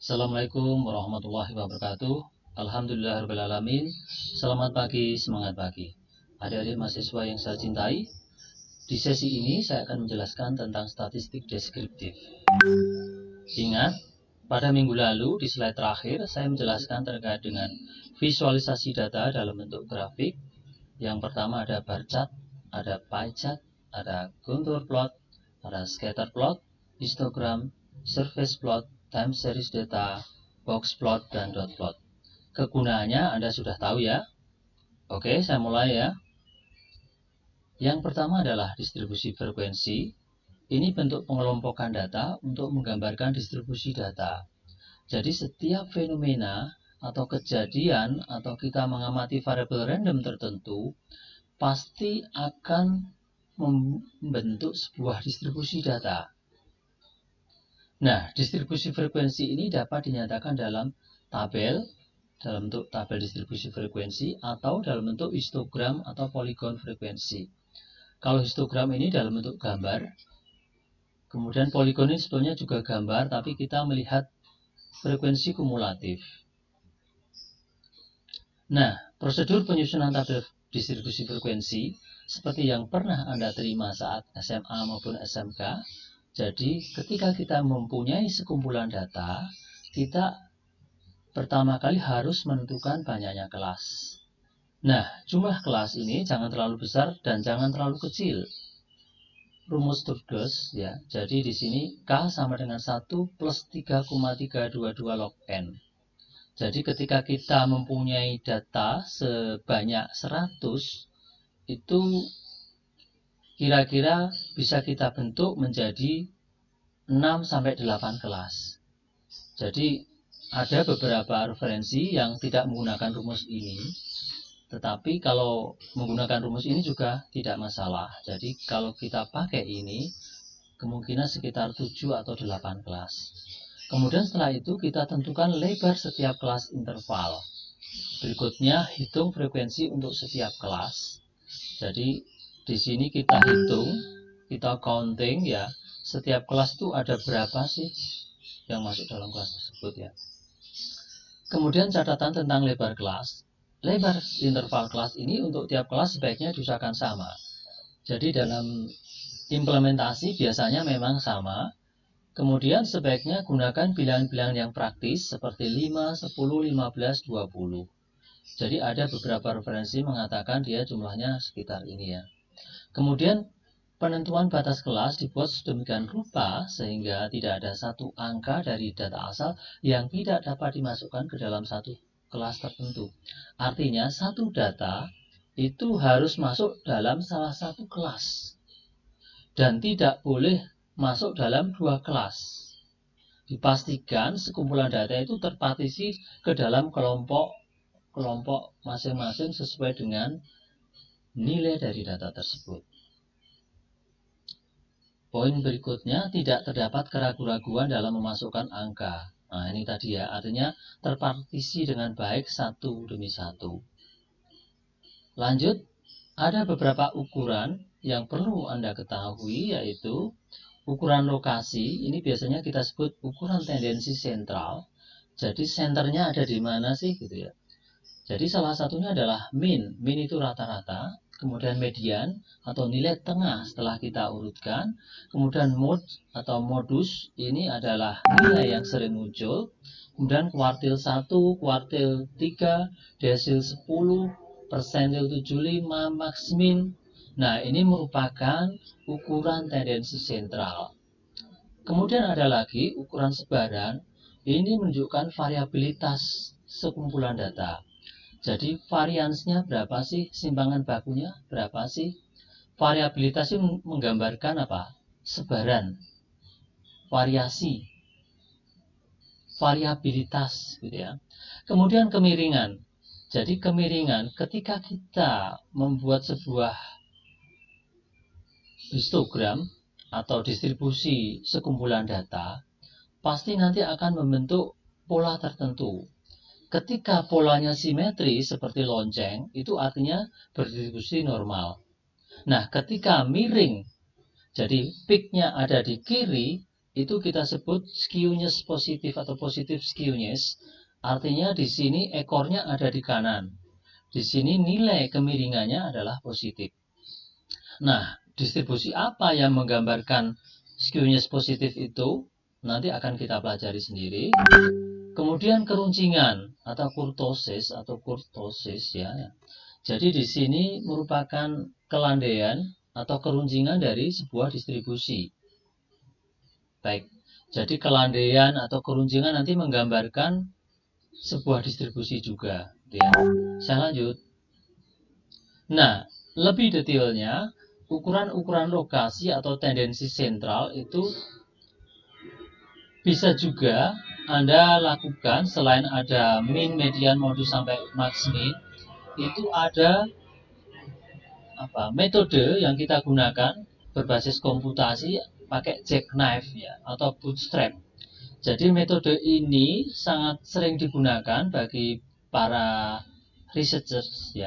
Assalamualaikum warahmatullahi wabarakatuh. Alhamdulillahirrahmanirrahim. Selamat pagi, semangat pagi. Adik-adik mahasiswa yang saya cintai, di sesi ini saya akan menjelaskan tentang statistik deskriptif. Ingat, pada minggu lalu di slide terakhir saya menjelaskan terkait dengan visualisasi data dalam bentuk grafik. Yang pertama ada bar chart, ada pie chart, ada contour plot, ada scatter plot, histogram, surface plot, time series data, box plot, dan dot plot. Kegunaannya Anda sudah tahu ya. Oke, saya mulai ya. Yang pertama adalah distribusi frekuensi. Ini bentuk pengelompokan data untuk menggambarkan distribusi data. Jadi setiap fenomena atau kejadian atau kita mengamati variabel random tertentu pasti akan membentuk sebuah distribusi data. Nah, distribusi frekuensi ini dapat dinyatakan dalam bentuk tabel distribusi frekuensi atau dalam bentuk histogram atau poligon frekuensi. Kalau histogram ini dalam bentuk gambar, kemudian poligon ini sebenarnya juga gambar, tapi kita melihat frekuensi kumulatif. Nah, prosedur penyusunan tabel distribusi frekuensi seperti yang pernah Anda terima saat SMA maupun SMK. Jadi, ketika kita mempunyai sekumpulan data, kita pertama kali harus menentukan banyaknya kelas. Nah, jumlah kelas ini jangan terlalu besar dan jangan terlalu kecil. Rumus Turgesh ya. Jadi di sini K sama dengan 1 plus 3,322 log N. Jadi ketika kita mempunyai data sebanyak 100, itu kira-kira bisa kita bentuk menjadi 6-8 kelas. Jadi ada beberapa referensi yang tidak menggunakan rumus ini, tetapi kalau menggunakan rumus ini juga tidak masalah. Jadi kalau kita pakai ini, kemungkinan sekitar 7 atau 8 kelas. Kemudian setelah itu kita tentukan lebar setiap kelas interval. Berikutnya hitung frekuensi untuk setiap kelas. Jadi di sini kita hitung, kita counting ya, setiap kelas itu ada berapa sih yang masuk dalam kelas tersebut ya. Kemudian catatan tentang lebar kelas. Lebar interval kelas ini untuk tiap kelas sebaiknya diusahakan sama. Jadi dalam implementasi biasanya memang sama. Kemudian sebaiknya gunakan bilangan-bilangan yang praktis seperti 5, 10, 15, 20. Jadi ada beberapa referensi mengatakan dia jumlahnya sekitar ini ya. Kemudian penentuan batas kelas dibuat sedemikian rupa sehingga tidak ada satu angka dari data asal yang tidak dapat dimasukkan ke dalam satu kelas tertentu. Artinya satu data itu harus masuk dalam salah satu kelas dan tidak boleh masuk dalam dua kelas. Dipastikan sekumpulan data itu terpartisi ke dalam kelompok masing-masing sesuai dengan nilai dari data tersebut. Poin berikutnya, tidak terdapat keraguan-raguan dalam memasukkan angka. Nah, ini tadi ya, artinya terpartisi dengan baik satu demi satu. Lanjut, ada beberapa ukuran yang perlu Anda ketahui, yaitu ukuran lokasi. Ini biasanya kita sebut ukuran tendensi sentral. Jadi senternya ada di mana sih gitu ya. Jadi salah satunya adalah min. Min itu rata-rata. Kemudian median atau nilai tengah setelah kita urutkan. Kemudian mode atau modus, ini adalah nilai yang sering muncul. Kemudian kuartil 1, kuartil 3, desil 10, persentil 75, max min. Nah, ini merupakan ukuran tendensi sentral. Kemudian ada lagi ukuran sebaran. Ini menunjukkan variabilitas sekumpulan data. Jadi variansnya berapa sih, simpangan bakunya berapa sih. Variabilitas ini menggambarkan apa? Sebaran, variasi, variabilitas gitu ya. Kemudian kemiringan. Jadi kemiringan ketika kita membuat sebuah histogram atau distribusi sekumpulan data, pasti nanti akan membentuk pola tertentu. Ketika polanya simetri seperti lonceng, itu artinya berdistribusi normal. Nah, ketika miring, jadi peaknya ada di kiri, itu kita sebut skewness positif atau positif skewness. Artinya di sini ekornya ada di kanan. Di sini nilai kemiringannya adalah positif. Nah, distribusi apa yang menggambarkan skewness positif itu? Nanti akan kita pelajari sendiri. Kemudian keruncingan atau kurtosis ya. Jadi di sini merupakan kelandaian atau keruncingan dari sebuah distribusi. Baik, jadi kelandaian atau keruncingan nanti menggambarkan sebuah distribusi juga. Ya. Saya lanjut. Nah, lebih detailnya, ukuran-ukuran lokasi atau tendensi sentral itu bisa juga Anda lakukan selain ada min, median, modus, sampai max min. Itu ada metode yang kita gunakan berbasis komputasi pakai jackknife ya atau bootstrap. Jadi metode ini sangat sering digunakan bagi para researchers ya.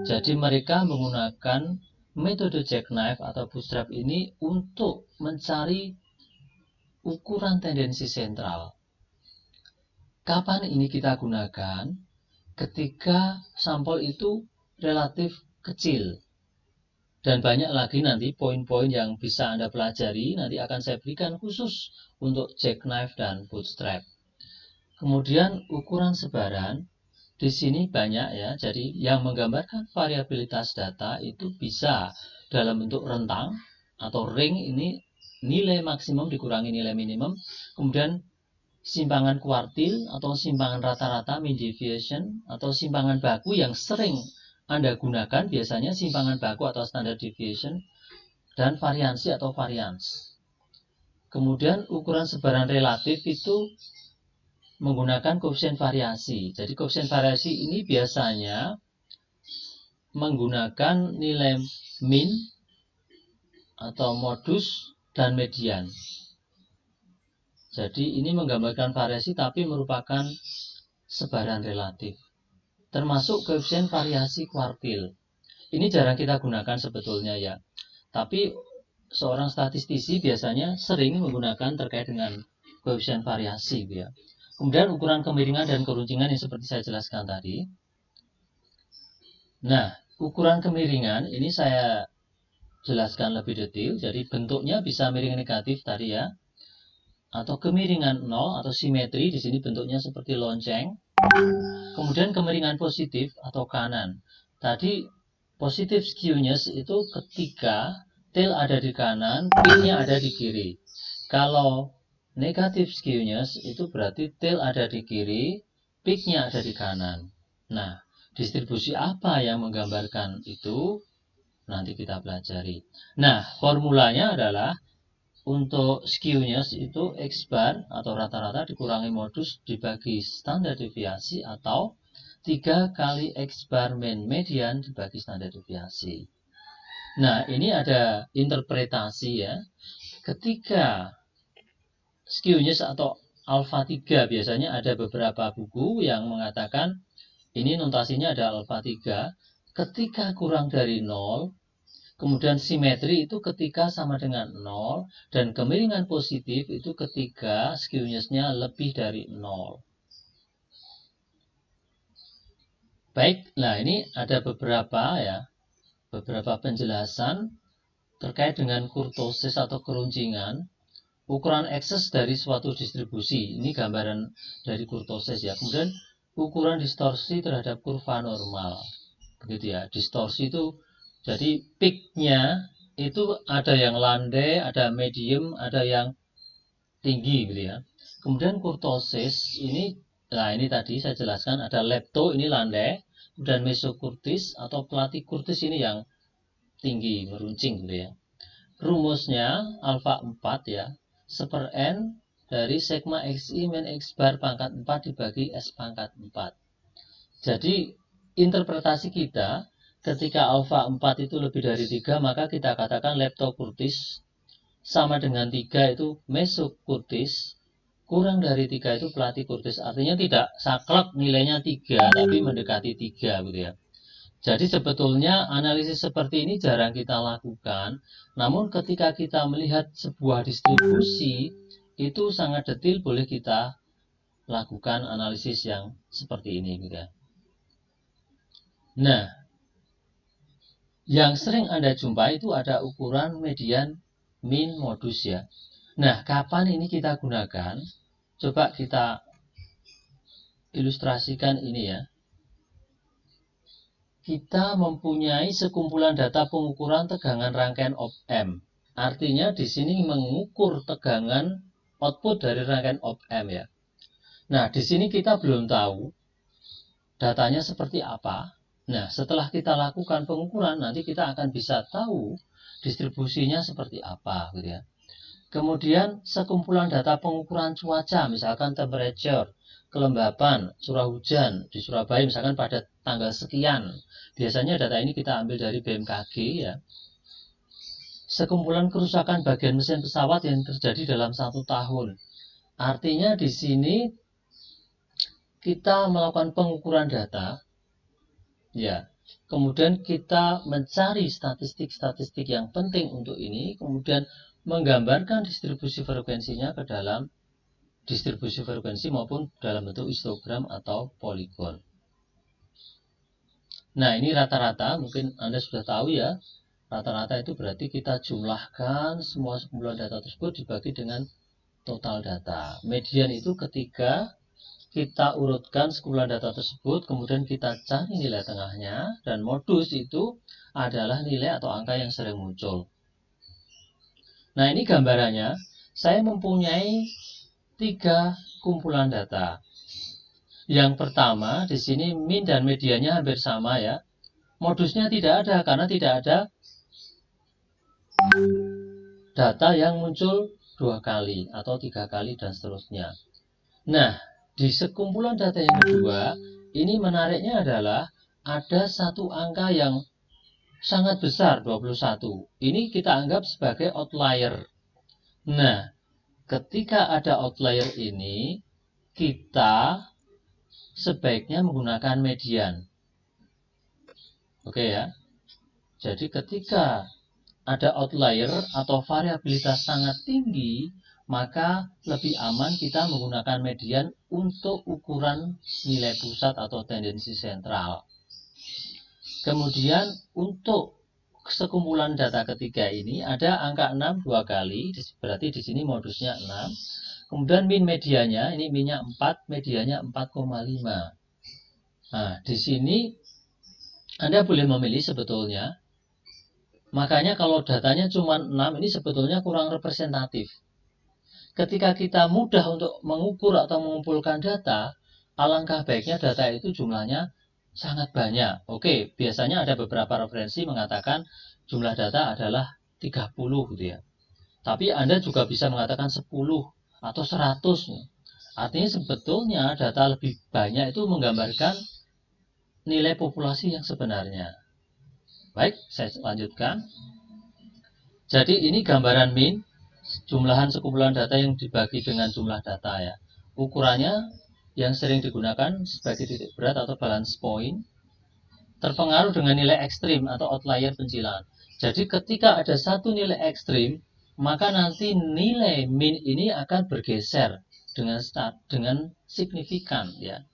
Jadi mereka menggunakan metode jackknife atau bootstrap ini untuk mencari ukuran tendensi sentral. Kapan ini kita gunakan? Ketika sampel itu relatif kecil. Dan banyak lagi nanti poin-poin yang bisa Anda pelajari, nanti akan saya berikan khusus untuk jackknife dan bootstrap. Kemudian ukuran sebaran, di sini banyak ya, jadi yang menggambarkan variabilitas data itu bisa dalam bentuk rentang atau ring, ini nilai maksimum dikurangi nilai minimum, kemudian simpangan kuartil atau simpangan rata-rata mean deviation, atau simpangan baku yang sering Anda gunakan biasanya simpangan baku atau standard deviation, dan variansi atau variance. Kemudian ukuran sebaran relatif itu menggunakan koefisien variasi. Jadi koefisien variasi ini biasanya menggunakan nilai min atau modus dan median. Jadi ini menggambarkan variasi tapi merupakan sebaran relatif. Termasuk koefisien variasi kuartil. Ini jarang kita gunakan sebetulnya ya. Tapi seorang statistisi biasanya sering menggunakan terkait dengan koefisien variasi ya. Kemudian ukuran kemiringan dan keruncingan yang seperti saya jelaskan tadi. Nah, ukuran kemiringan ini saya jelaskan lebih detail. Jadi bentuknya bisa miring negatif tadi ya. Atau kemiringan 0 atau simetri, di sini bentuknya seperti lonceng. Kemudian kemiringan positif atau kanan. Tadi positif skewness itu ketika tail ada di kanan, peak-nya ada di kiri. Kalau negatif skewness itu berarti tail ada di kiri, peak-nya ada di kanan. Nah, distribusi apa yang menggambarkan itu? Nanti kita pelajari. Nah, formulanya adalah untuk skewness itu X bar atau rata-rata dikurangi modus dibagi standar deviasi, atau 3 kali X bar min median dibagi standar deviasi. Nah, ini ada interpretasi ya. Ketika skewness atau alpha 3, biasanya ada beberapa buku yang mengatakan ini notasinya ada alpha 3. Ketika kurang dari 0, kemudian simetri itu ketika sama dengan 0, dan kemiringan positif itu ketika skewness-nya lebih dari 0. Baik, nah ini ada beberapa penjelasan terkait dengan kurtosis atau keruncingan. Ukuran ekses dari suatu distribusi, ini gambaran dari kurtosis ya. Kemudian ukuran distorsi terhadap kurva normal. Begitu ya, distorsi itu jadi peak-nya itu ada yang landai, ada medium, ada yang tinggi gitu ya. Kemudian kurtosis ini, nah ini tadi saya jelaskan ada lepto ini landai, dan mesokurtis atau platykurtis ini yang tinggi, meruncing gitu ya. Rumusnya alfa 4 ya, seper n dari sigma xi min x bar pangkat 4 dibagi s pangkat 4. Jadi interpretasi kita, ketika alfa 4 itu lebih dari 3, maka kita katakan leptokurtis, sama dengan 3 itu mesokurtis, kurang dari 3 itu platykurtis. Artinya tidak saklek nilainya 3, tapi mendekati 3 gitu ya. Jadi sebetulnya analisis seperti ini jarang kita lakukan, namun ketika kita melihat sebuah distribusi itu sangat detail, boleh kita lakukan analisis yang seperti ini gitu ya. Nah, yang sering Anda jumpai itu ada ukuran median, min, modus ya. Nah, kapan ini kita gunakan? Coba kita ilustrasikan ini ya. Kita mempunyai sekumpulan data pengukuran tegangan rangkaian op-amp. Artinya di sini mengukur tegangan output dari rangkaian op-amp ya. Nah, di sini kita belum tahu datanya seperti apa. Nah, setelah kita lakukan pengukuran, nanti kita akan bisa tahu distribusinya seperti apa gitu ya. Kemudian sekumpulan data pengukuran cuaca, misalkan temperature, kelembapan, curah hujan di Surabaya misalkan pada tanggal sekian. Biasanya data ini kita ambil dari BMKG ya. Sekumpulan kerusakan bagian mesin pesawat yang terjadi dalam 1 tahun. Artinya di sini kita melakukan pengukuran data ya. Kemudian kita mencari statistik-statistik yang penting untuk ini, kemudian menggambarkan distribusi frekuensinya ke dalam distribusi frekuensi maupun dalam bentuk histogram atau poligon. Nah, ini rata-rata, mungkin Anda sudah tahu ya, rata-rata itu berarti kita jumlahkan semua sekumpulan data tersebut dibagi dengan total data. Median itu ketika kita urutkan sekumpulan data tersebut, kemudian kita cari nilai tengahnya, dan modus itu adalah nilai atau angka yang sering muncul. Nah, ini gambarannya. Saya mempunyai 3 kumpulan data. Yang pertama, di sini min dan mediannya hampir sama ya. Modusnya tidak ada, karena tidak ada data yang muncul 2 kali atau 3 kali dan seterusnya. Nah, di sekumpulan data yang kedua, ini menariknya adalah ada satu angka yang sangat besar, 21. Ini kita anggap sebagai outlier. Nah, ketika ada outlier ini, kita sebaiknya menggunakan median. Oke ya. Jadi ketika ada outlier atau variabilitas sangat tinggi, maka lebih aman kita menggunakan median untuk ukuran nilai pusat atau tendensi sentral. Kemudian untuk sekumpulan data ketiga ini ada angka 6 2 kali, berarti di sini modusnya 6. Kemudian min medianya, ini minnya 4, medianya 4,5. Nah, di sini Anda boleh memilih sebetulnya. Makanya kalau datanya cuma 6, ini sebetulnya kurang representatif. Ketika kita mudah untuk mengukur atau mengumpulkan data, alangkah baiknya data itu jumlahnya sangat banyak. Oke, biasanya ada beberapa referensi mengatakan jumlah data adalah 30 gitu ya. Tapi Anda juga bisa mengatakan 10 atau 100. Artinya sebetulnya data lebih banyak itu menggambarkan nilai populasi yang sebenarnya. Baik, saya lanjutkan. Jadi ini gambaran min, jumlahan sekumpulan data yang dibagi dengan jumlah data ya. Ukurannya yang sering digunakan sebagai titik berat atau balance point, terpengaruh dengan nilai ekstrim atau outlier pencilan. Jadi ketika ada satu nilai ekstrim, maka nanti nilai min ini akan bergeser dengan signifikan ya.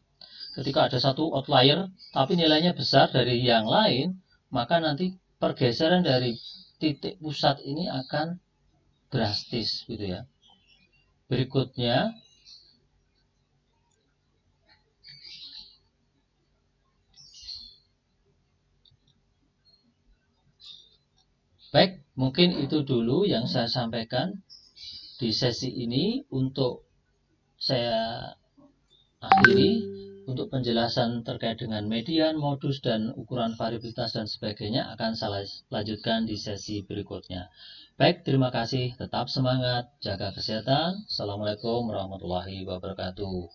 Ketika ada satu outlier tapi nilainya besar dari yang lain, maka nanti pergeseran dari titik pusat ini akan drastis gitu ya. Berikutnya baik, mungkin itu dulu yang saya sampaikan di sesi ini. Untuk saya akhiri, untuk penjelasan terkait dengan median, modus, dan ukuran variabilitas dan sebagainya akan saya lanjutkan di sesi berikutnya. Baik, terima kasih. Tetap semangat, jaga kesehatan. Assalamualaikum warahmatullahi wabarakatuh.